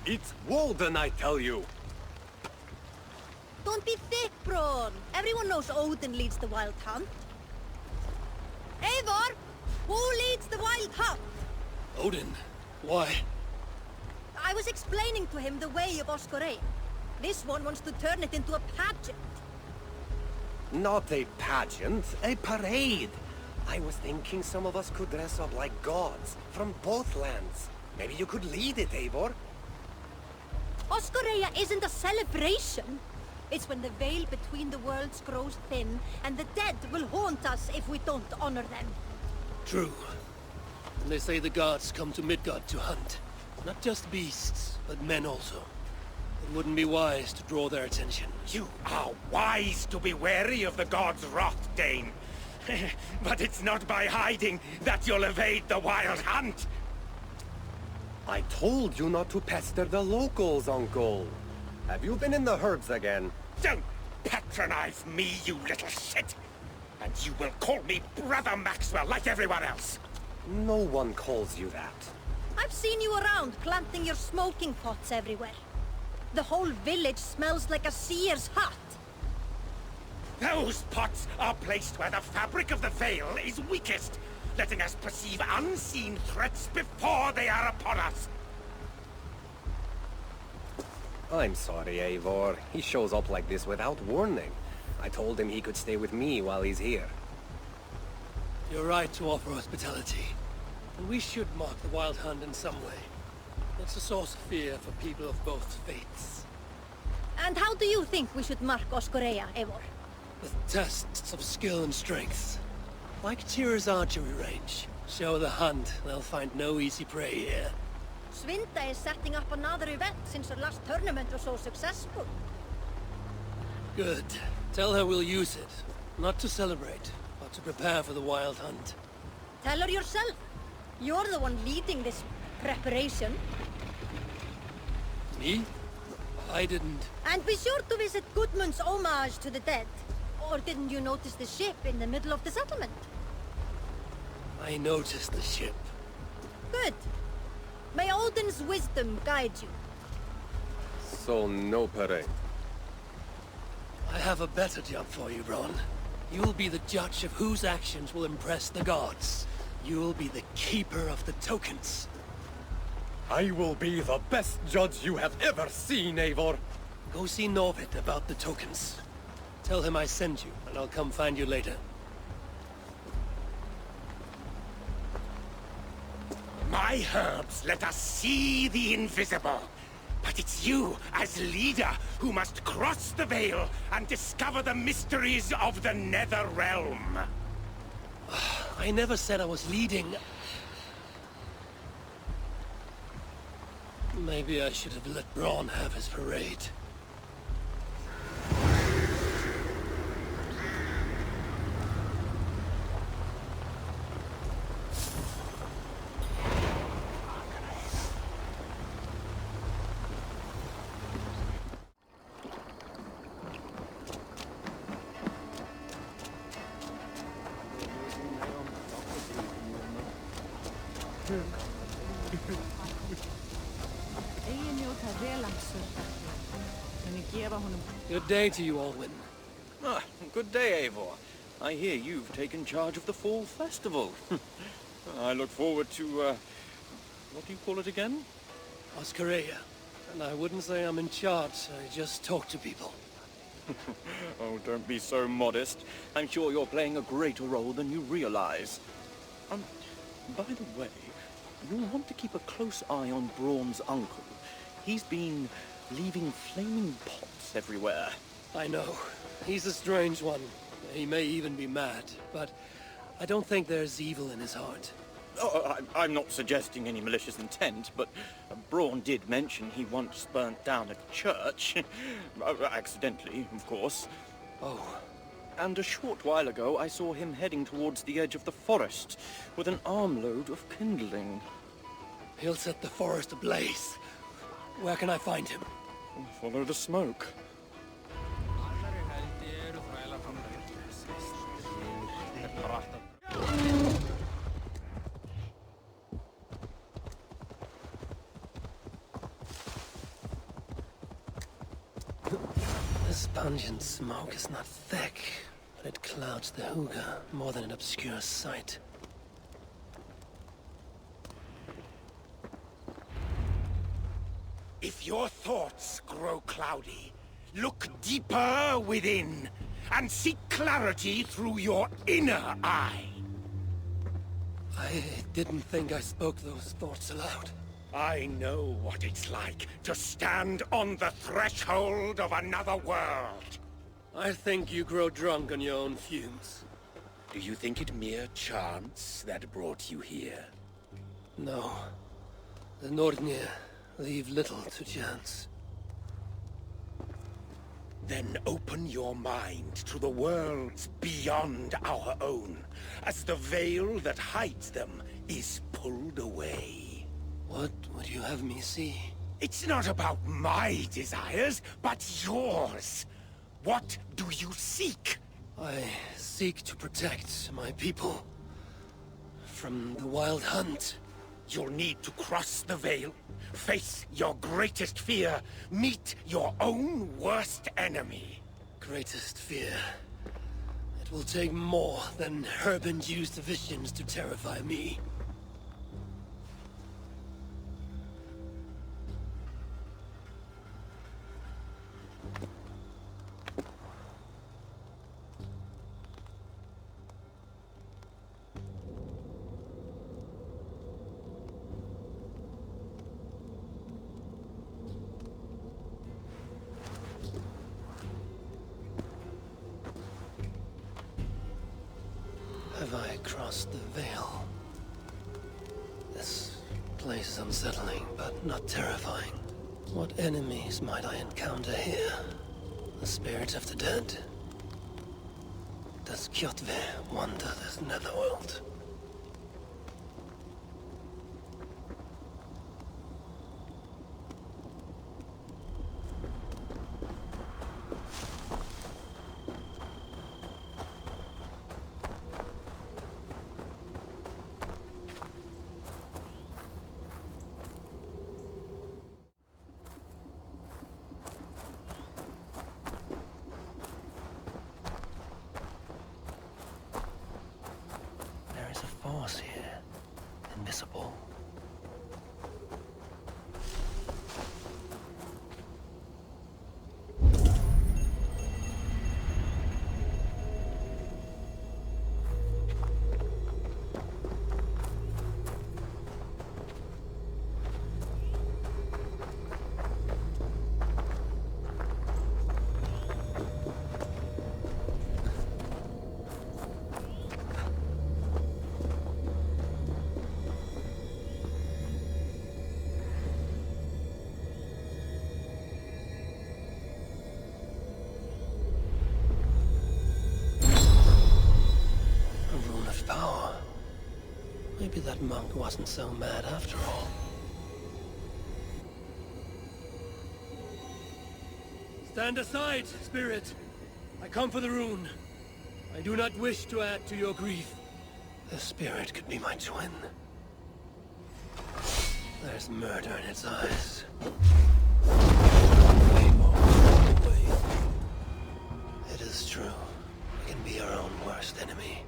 It's Walden, I tell you! Don't be thick, Braun. Everyone knows Odin leads the wild hunt. Eivor! Who leads the wild hunt? Odin? Why? I was explaining to him the way of Oskoreia. This one wants to turn it into a pageant. Not a pageant, a parade. I was thinking some of us could dress up like gods from both lands. Maybe you could lead it, Eivor. Oskoreia isn't a celebration. It's when the veil between the worlds grows thin, and the dead will haunt us if we don't honor them. True. And they say the gods come to Midgard to hunt. Not just beasts, but men also. It wouldn't be wise to draw their attention. You are wise to be wary of the gods' wrath, Dane. But it's not by hiding that you'll evade the wild hunt. I told you not to pester the locals, Uncle. Have you been in the herds again? Don't patronize me, you little shit! And you will call me Brother Maxwell like everyone else! No one calls you that. I've seen you around planting your smoking pots everywhere. The whole village smells like a seer's hut. Those pots are placed where the fabric of the veil is weakest, letting us perceive unseen threats before they are upon us. I'm sorry, Eivor. He shows up like this without warning. I told him he could stay with me while he's here. You're right to offer hospitality. And we should mark the wild hunt in some way. It's a source of fear for people of both faiths. And how do you think we should mark Oskoreia, Eivor? With tests of skill and strength. Like Tyr's archery range. Show the hunt, they'll find no easy prey here. Svinda is setting up another event since her last tournament was so successful. Good. Tell her we'll use it. Not to celebrate, but to prepare for the wild hunt. Tell her yourself. You're the one leading this preparation. Me? I didn't... And be sure to visit Gudmund's homage to the dead. Or didn't you notice the ship in the middle of the settlement? I noticed the ship. Good. May Odin's wisdom guide you. So no parade. I have a better job for you, Bron. You'll be the judge of whose actions will impress the gods. You'll be the keeper of the tokens. I will be the best judge you have ever seen, Eivor. Go see Norvid about the tokens. Tell him I sent you, and I'll come find you later. My herbs let us see the invisible. But it's you, as leader, who must cross the veil and discover the mysteries of the Nether Realm. I never said I was leading. Maybe I should have let Braun have his parade. Good day to you, Alwyn. Ah, good day, Eivor. I hear you've taken charge of the Fall Festival. I look forward to, what do you call it again? Oskoreia. And I wouldn't say I'm in charge, I just talk to people. Oh, don't be so modest. I'm sure you're playing a greater role than you realize. By the way, you'll want to keep a close eye on Braun's uncle. He's been leaving flaming pots everywhere. I know. He's a strange one. He may even be mad, but I don't think there's evil in his heart. Oh, I'm not suggesting any malicious intent, but Braun did mention he once burnt down a church. Accidentally, of course. Oh. And a short while ago, I saw him heading towards the edge of the forest with an armload of kindling. He'll set the forest ablaze. Where can I find him? Follow the smoke. pungent smoke is not thick, but it clouds the hygge more than it obscures sight. If your thoughts grow cloudy, look deeper within, and seek clarity through your inner eye. I didn't think I spoke those thoughts aloud. I know what it's like to stand on the threshold of another world. I think you grow drunk on your own fumes. Do you think it mere chance that brought you here? No. The Nordnir leave little to chance. Then open your mind to the worlds beyond our own, as the veil that hides them is pulled away. What would you have me see? It's not about my desires, but yours. What do you seek? I seek to protect my people from the wild hunt. You'll need to cross the veil, face your greatest fear, meet your own worst enemy. Greatest fear. It will take more than herb-induced visions to terrify me. Have I crossed the veil? This place is unsettling, but not terrifying. What enemies might I encounter here? The spirits of the dead? Does Kjotve wander this netherworld? There is a force here, invisible. Power. Maybe that monk wasn't so mad after all. Stand aside, spirit. I come for the rune. I do not wish to add to your grief. The spirit could be my twin. There's murder in its eyes. Eivor. It is true. We can be our own worst enemy.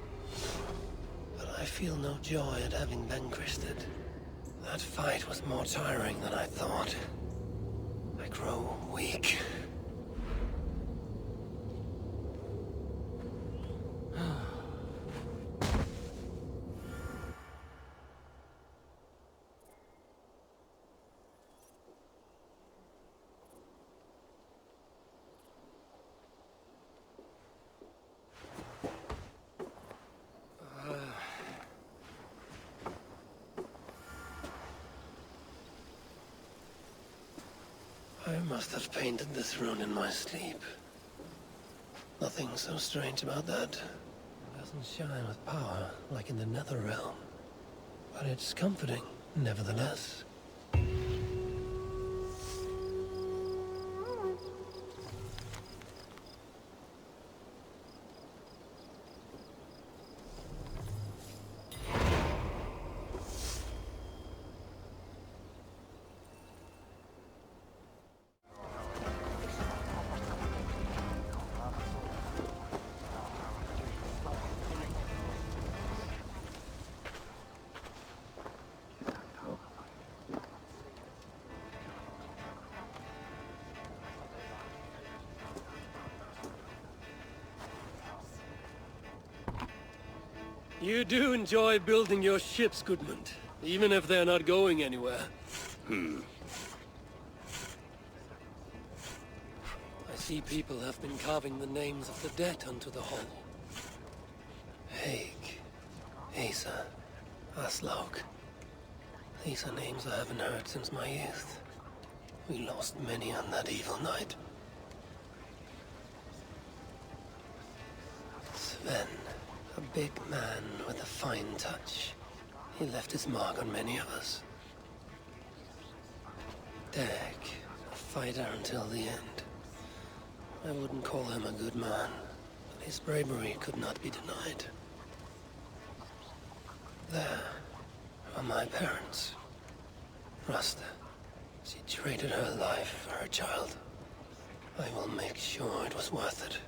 I feel no joy at having vanquished it. That fight was more tiring than I thought. I grow weak. I must have painted this rune in my sleep. Nothing so strange about that. It doesn't shine with power like in the nether realm. But it's comforting, nevertheless. You do enjoy building your ships, Goodmund, even if they're not going anywhere. I see people have been carving the names of the dead onto the hull. Haig, Asa, Aslaug. These are names I haven't heard since my youth. We lost many on that evil night. Sven, a big man with a fine touch. He left his mark on many of us. Dag, a fighter until the end. I wouldn't call him a good man, but his bravery could not be denied. There are my parents. Rasta. She traded her life for her child. I will make sure it was worth it.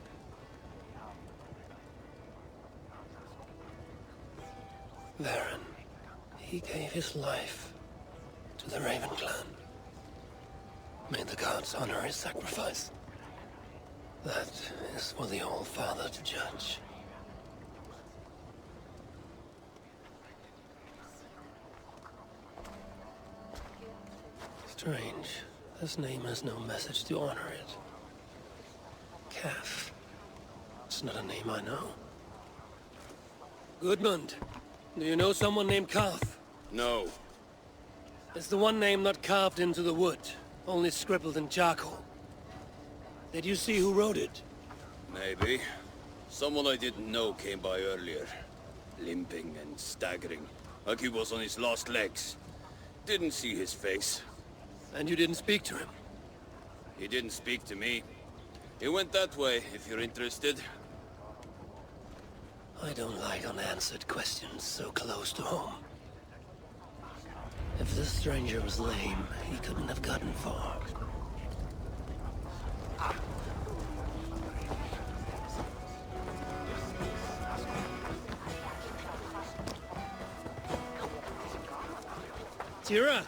Varen. He gave his life to the Raven clan. May the gods honor his sacrifice. That is for the All-Father to judge. Strange. This name has no message to honor it. Calf. It's not a name I know. Goodmund, do you know someone named Calf? No. It's the one name not carved into the wood, only scribbled in charcoal. Did you see who wrote it? Maybe. Someone I didn't know came by earlier. Limping and staggering, like he was on his last legs. Didn't see his face. And you didn't speak to him? He didn't speak to me. He went that way, if you're interested. I don't like unanswered questions so close to home. If this stranger was lame, he couldn't have gotten far. Tira,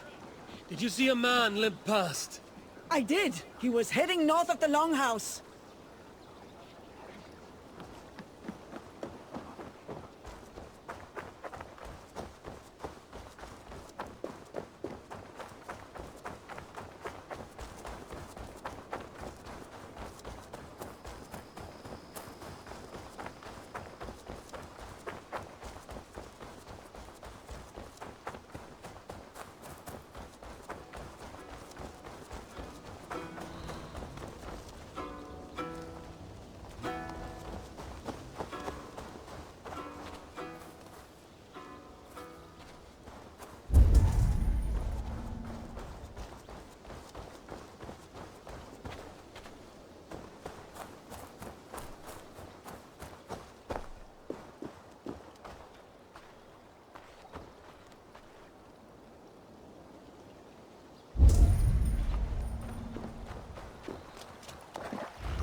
did you see a man limp past? I did. He was heading north of the Longhouse.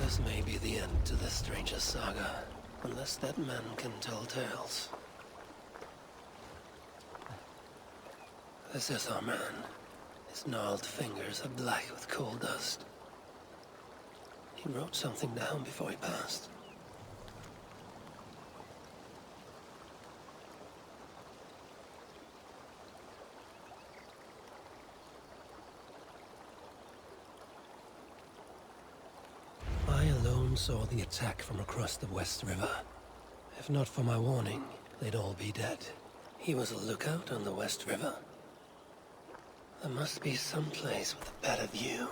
This may be the end to this stranger's saga, unless that man can tell tales. This is our man. His gnarled fingers are black with coal dust. He wrote something down before he passed. I alone saw the attack from across the West River. If not for my warning, they'd all be dead. He was a lookout on the West River. There must be some place with a better view.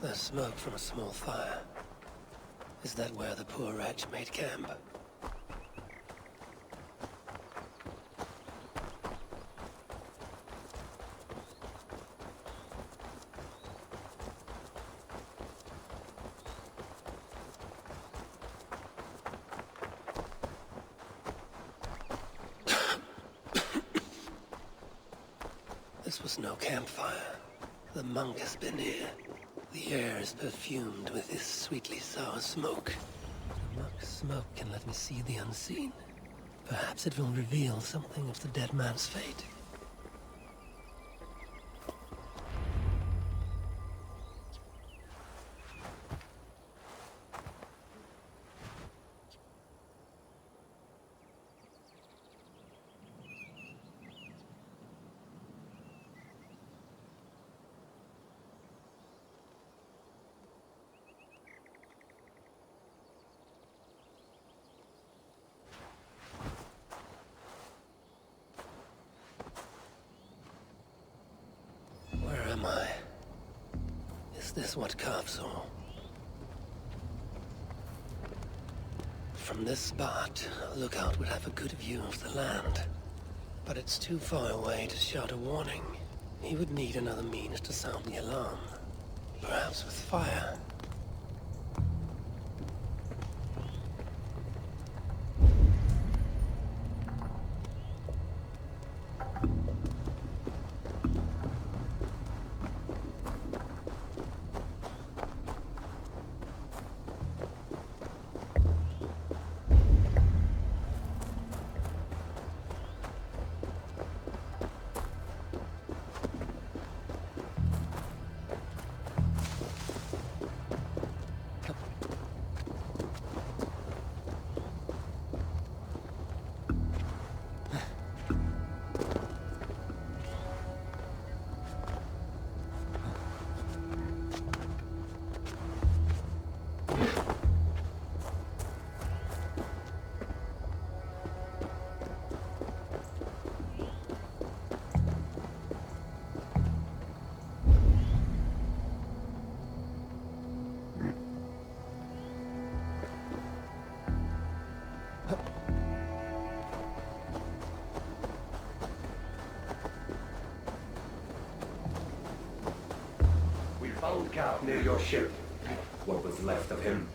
There's smoke from a small fire. Is that where the poor wretch made camp? This was no campfire. The monk has been here. The air is perfumed with this sweetly sour smoke. The monk's smoke can let me see the unseen. Perhaps it will reveal something of the dead man's fate. Is this what Carve saw? From this spot, a lookout would have a good view of the land. But it's too far away to shout a warning. He would need another means to sound the alarm. Perhaps with fire. Found Cap near your ship. What was left of him?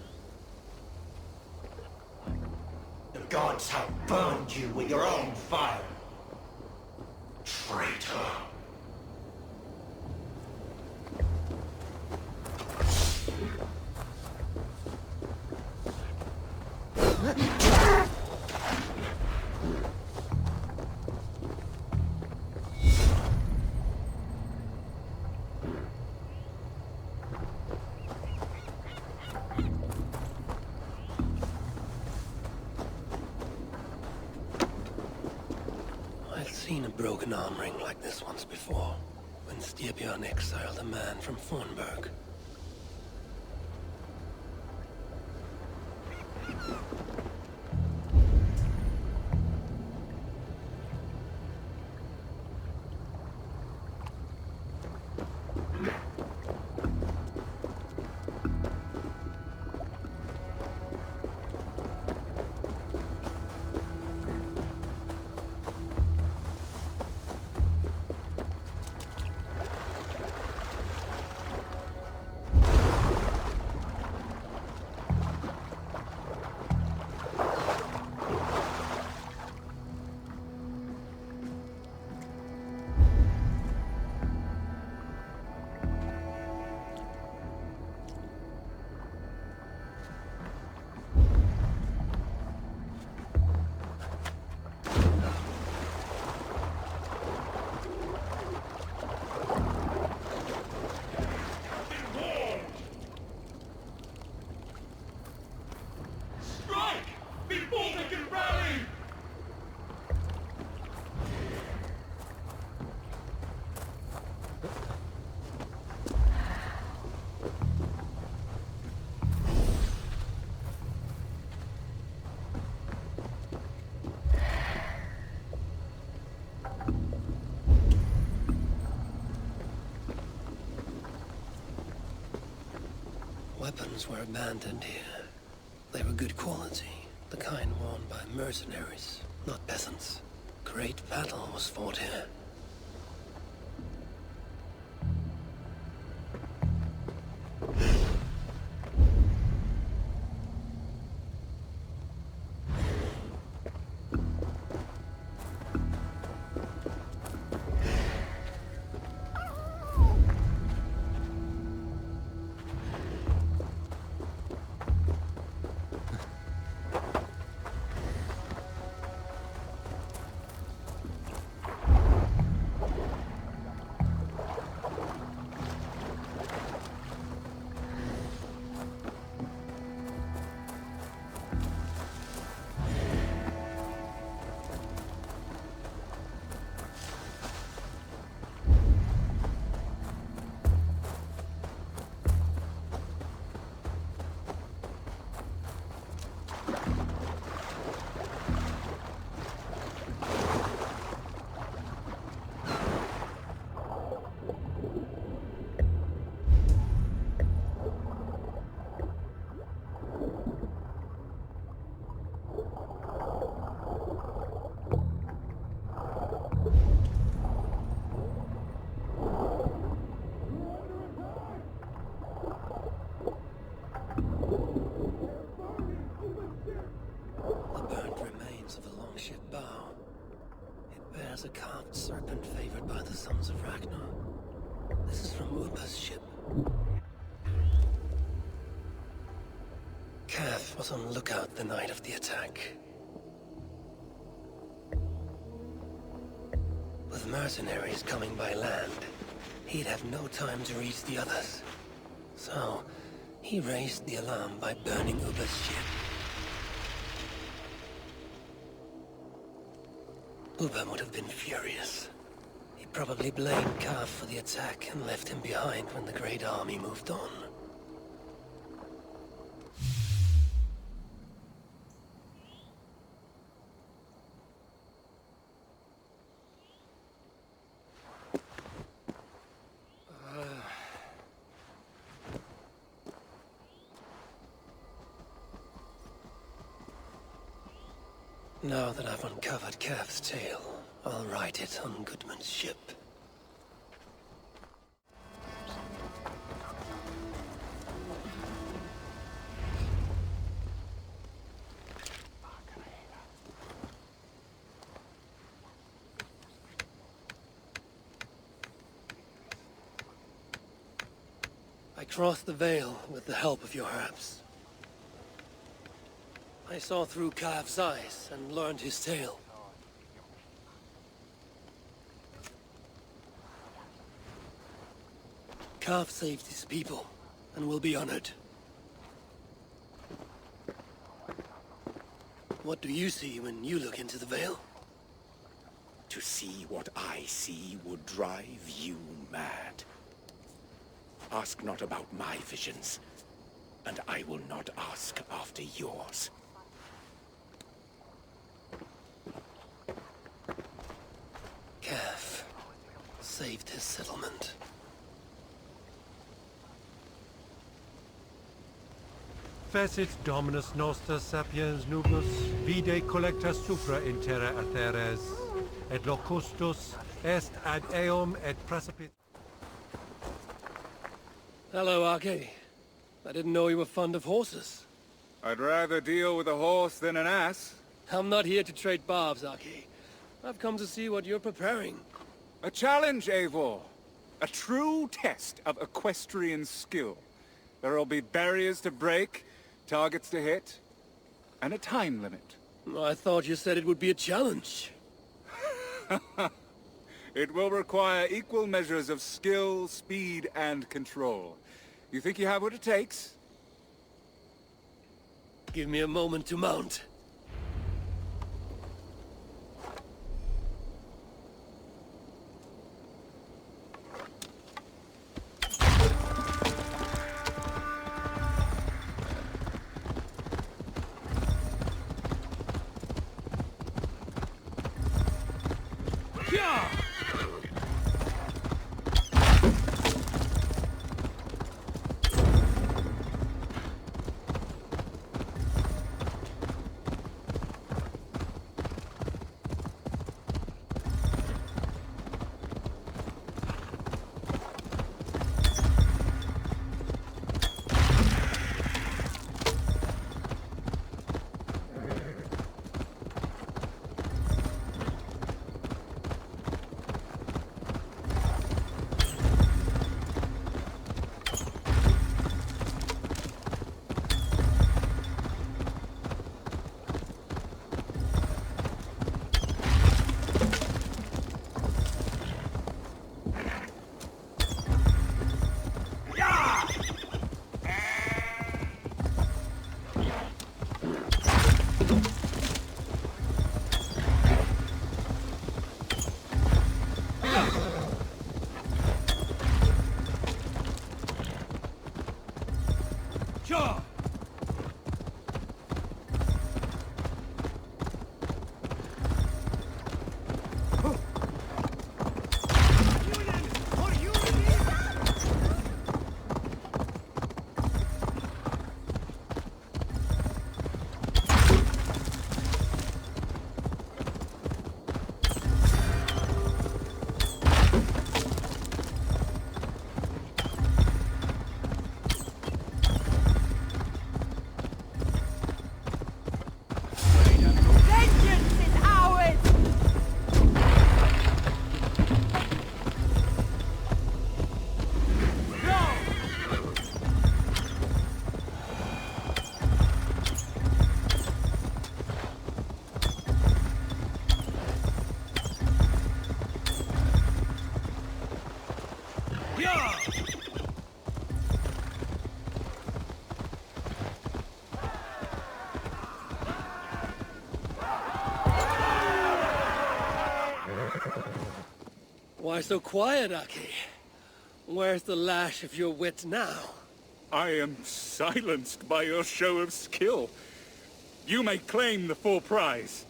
The gods have burned you with your own fire. Traitor. Seen a broken arm ring like this once before, when Styrbjörn exiled a man from Fornburg. Weapons were abandoned here. They were good quality, the kind worn by mercenaries, not peasants. Great battle was fought here. There's a carved serpent favored by the sons of Ragnar. This is from Uber's ship. Cav was on lookout the night of the attack. With mercenaries coming by land, he'd have no time to reach the others. So, he raised the alarm by burning Uber's ship. Uber would have been furious. He probably blamed Cav for the attack and left him behind when the Great Army moved on. Now that I've uncovered Cav's tale, I'll write it on Goodman's ship. I crossed the Vale with the help of your herbs. I saw through Cav's eyes and learned his tale. Cav saved his people, and will be honored. What do you see when you look into the Vale? To see what I see would drive you mad. Ask not about my visions, and I will not ask after yours. Cav saved his settlement. Fecit Dominus Noster Sapiens Nubus, vide collecta supra in terra arteres, et locustus est ad eum et precipit. Hello, Arke. I didn't know you were fond of horses. I'd rather deal with a horse than an ass. I'm not here to trade barbs, Arke. I've come to see what you're preparing. A challenge, Eivor. A true test of equestrian skill. There'll be barriers to break, targets to hit, and a time limit. I thought you said it would be a challenge. It will require equal measures of skill, speed, and control. You think you have what it takes? Give me a moment to mount. Why so quiet, Aki? Where's the lash of your wit now? I am silenced by your show of skill. You may claim the full prize.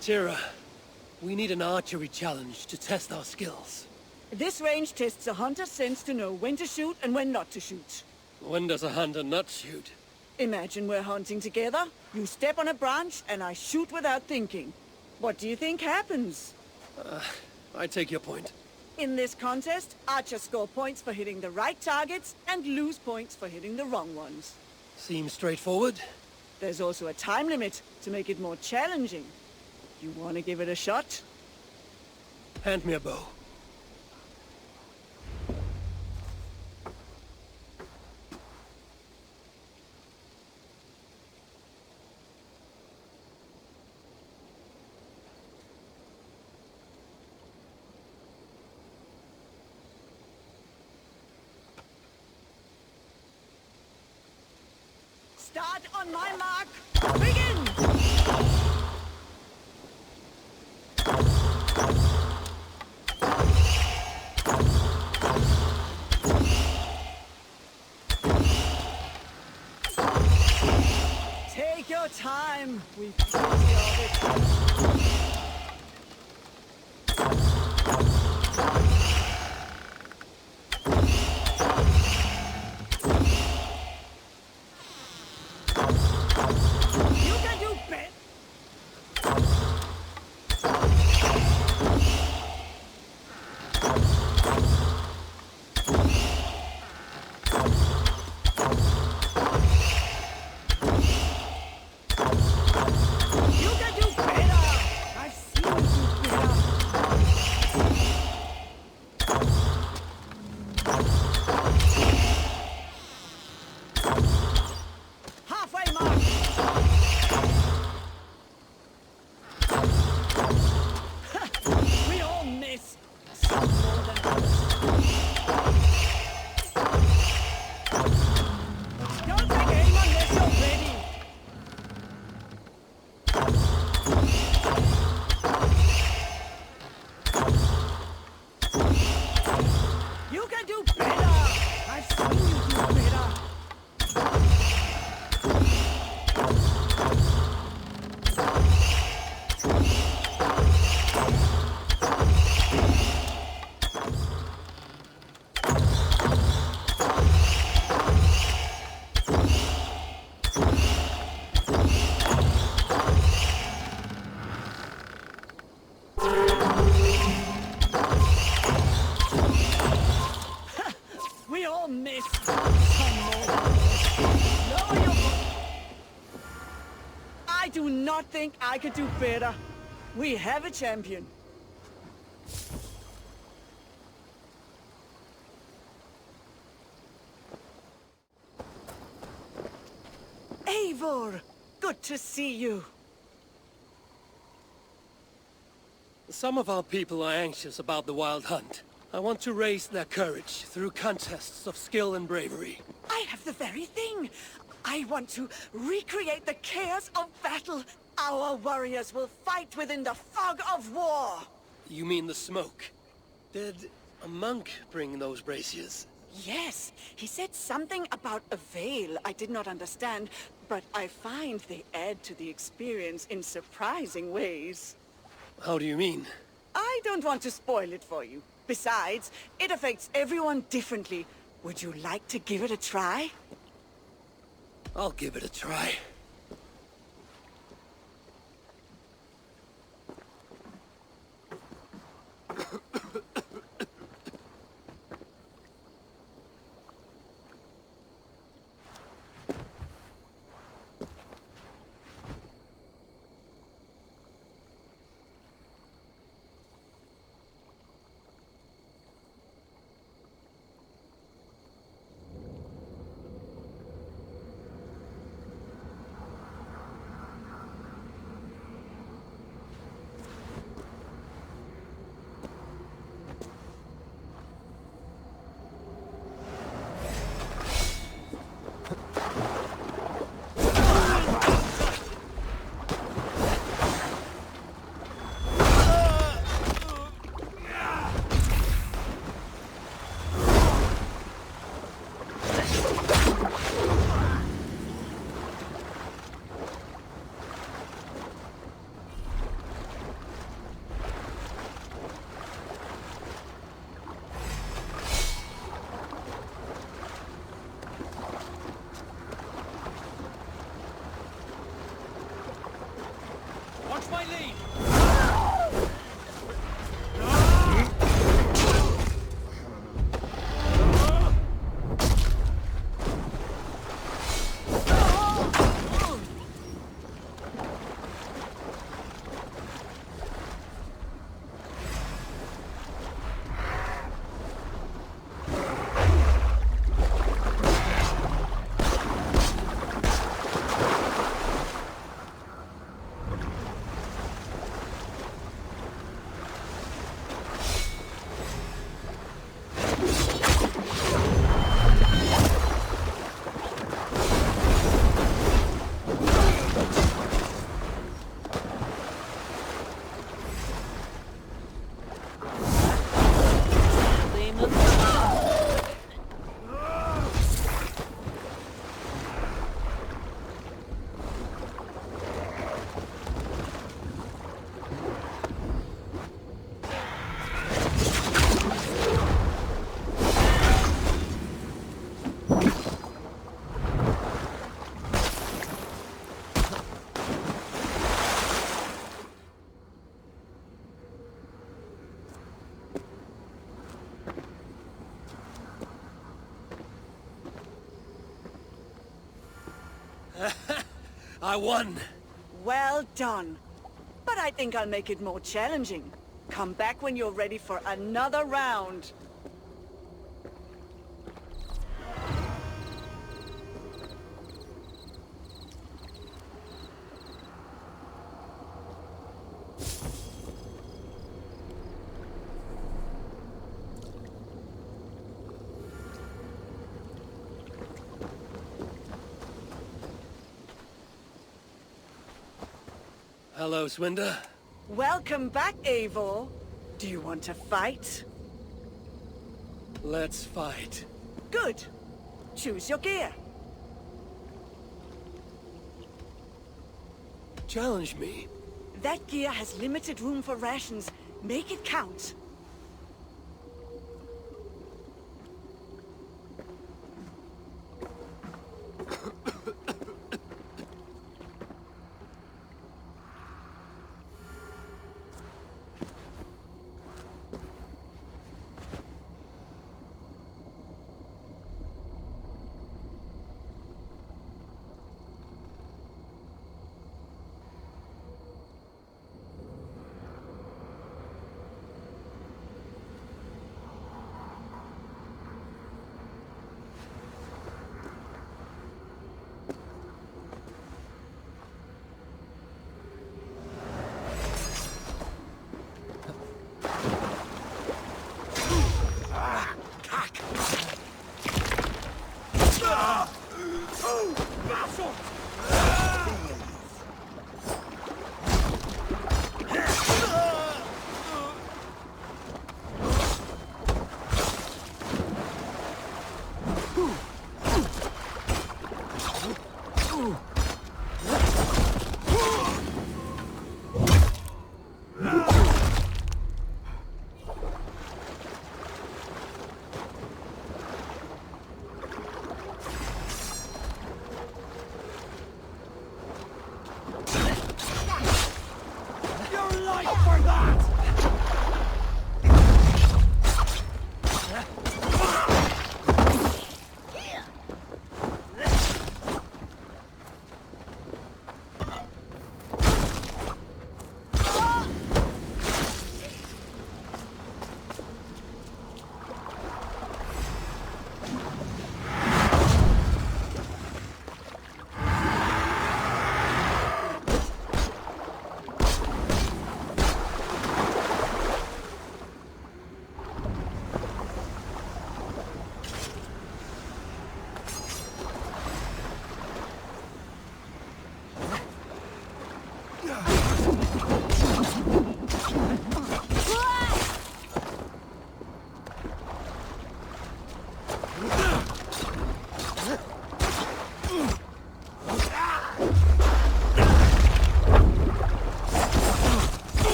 Tira, we need an archery challenge to test our skills. This range tests a hunter's sense to know when to shoot and when not to shoot. When does a hunter not shoot? Imagine we're hunting together. You step on a branch and I shoot without thinking. What do you think happens? I take your point. In this contest, archers score points for hitting the right targets and lose points for hitting the wrong ones. Seems straightforward. There's also a time limit to make it more challenging. You want to give it a shot? Hand me a bow. Start on my mark. Begin! Take your time. We've plenty of it. You can do better. You can do better. I've seen you do better. Halfway mark. We all miss. Some more than others. Don't take aim unless you're ready. You can do better. I've seen you do better. We all miss. Some more than others. Lower your voice. I do not think I could do better. We have a champion. Eivor, good to see you. Some of our people are anxious about the wild hunt. I want to raise their courage through contests of skill and bravery. I have the very thing. I want to recreate the chaos of battle. Our warriors will fight within the fog of war. You mean the smoke? Did a monk bring those braziers? Yes, he said something about a veil I did not understand, but I find they add to the experience in surprising ways. How do you mean? I don't want to spoil it for you. Besides, it affects everyone differently. Would you like to give it a try? I'll give it a try. I won! Well done. But I think I'll make it more challenging. Come back when you're ready for another round. Hello, Swinda. Welcome back, Eivor. Do you want to fight? Let's fight. Good. Choose your gear. Challenge me. That gear has limited room for rations. Make it count.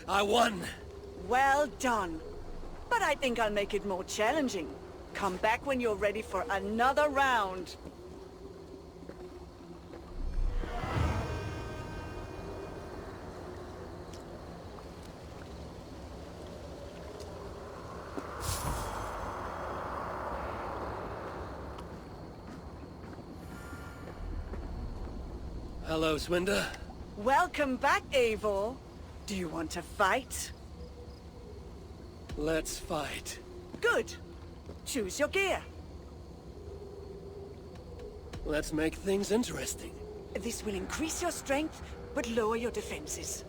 I won! Well done. But I think I'll make it more challenging. Come back when you're ready for another round. Hello, Swinda. Welcome back, Eivor. Do you want to fight? Let's fight. Good. Choose your gear. Let's make things interesting. This will increase your strength, but lower your defenses.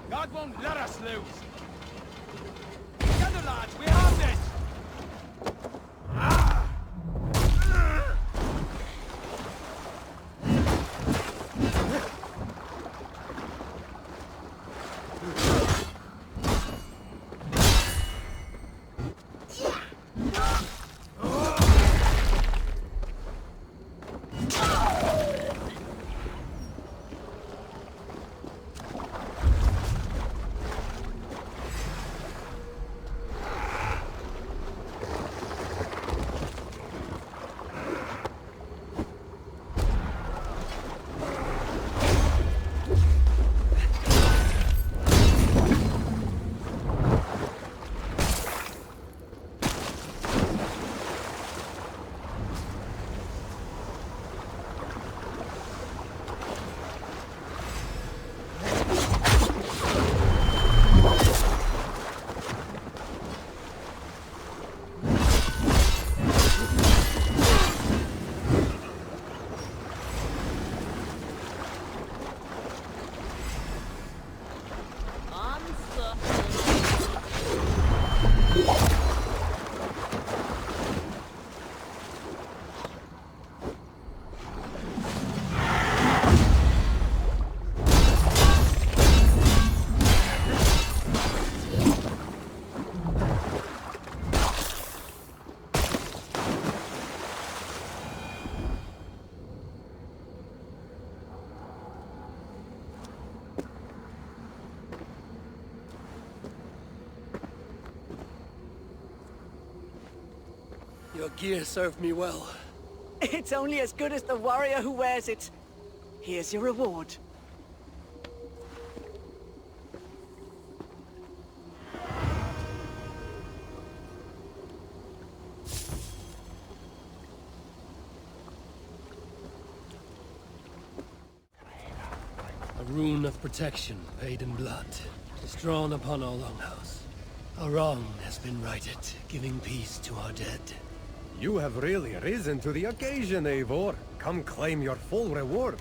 God won't let us lose! Together, lads, we have this! Your gear served me well. It's only as good as the warrior who wears it. Here's your reward. A rune of protection, paid in blood, is drawn upon our longhouse. A wrong has been righted, giving peace to our dead. You have really risen to the occasion, Eivor. Come claim your full reward.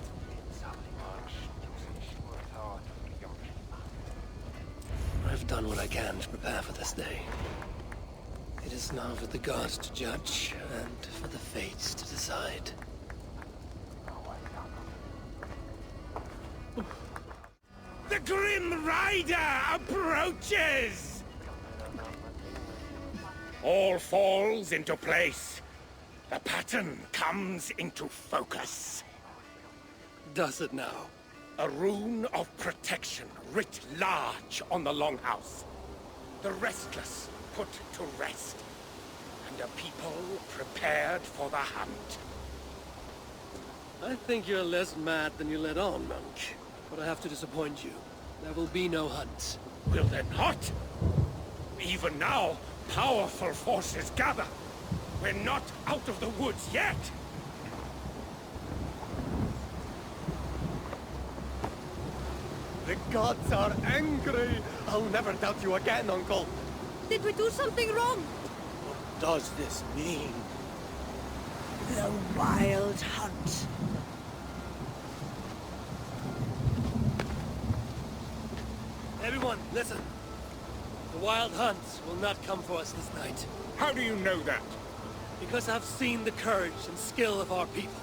I've done what I can to prepare for this day. It is now for the gods to judge, and for the fates to decide. The Grim Rider approaches! All falls into place. The pattern comes into focus. Does it now? A rune of protection writ large on the longhouse. The restless put to rest. And a people prepared for the hunt. I think you're less mad than you let on, monk. But I have to disappoint you. There will be no hunt. Will there not? Even now, powerful forces gather. We're not out of the woods yet. The gods are angry. I'll never doubt you again, Uncle. Did we do something wrong? What does this mean? The Wild Hunt. Everyone, listen. The Wild Hunt will not come for us this night. How do you know that? Because I've seen the courage and skill of our people.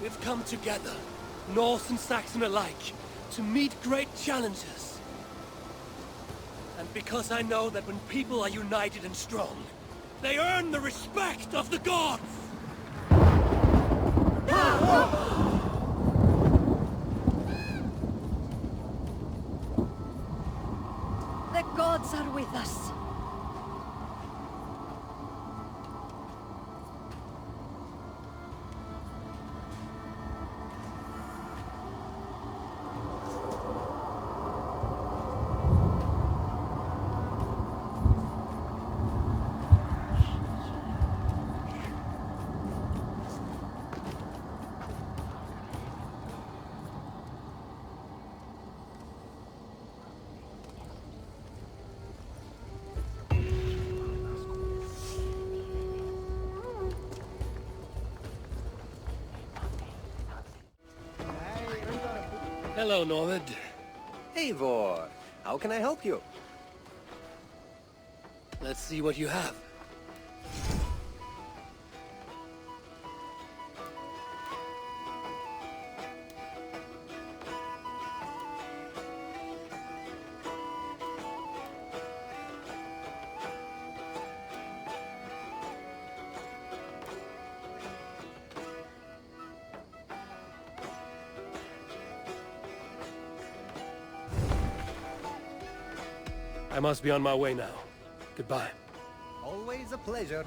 We've come together, Norse and Saxon alike, to meet great challenges. And because I know that when people are united and strong, they earn the respect of the gods! The gods are with us. Hello, Norvid. Eivor, how can I help you? Let's see what you have. I must be on my way now. Goodbye. Always a pleasure.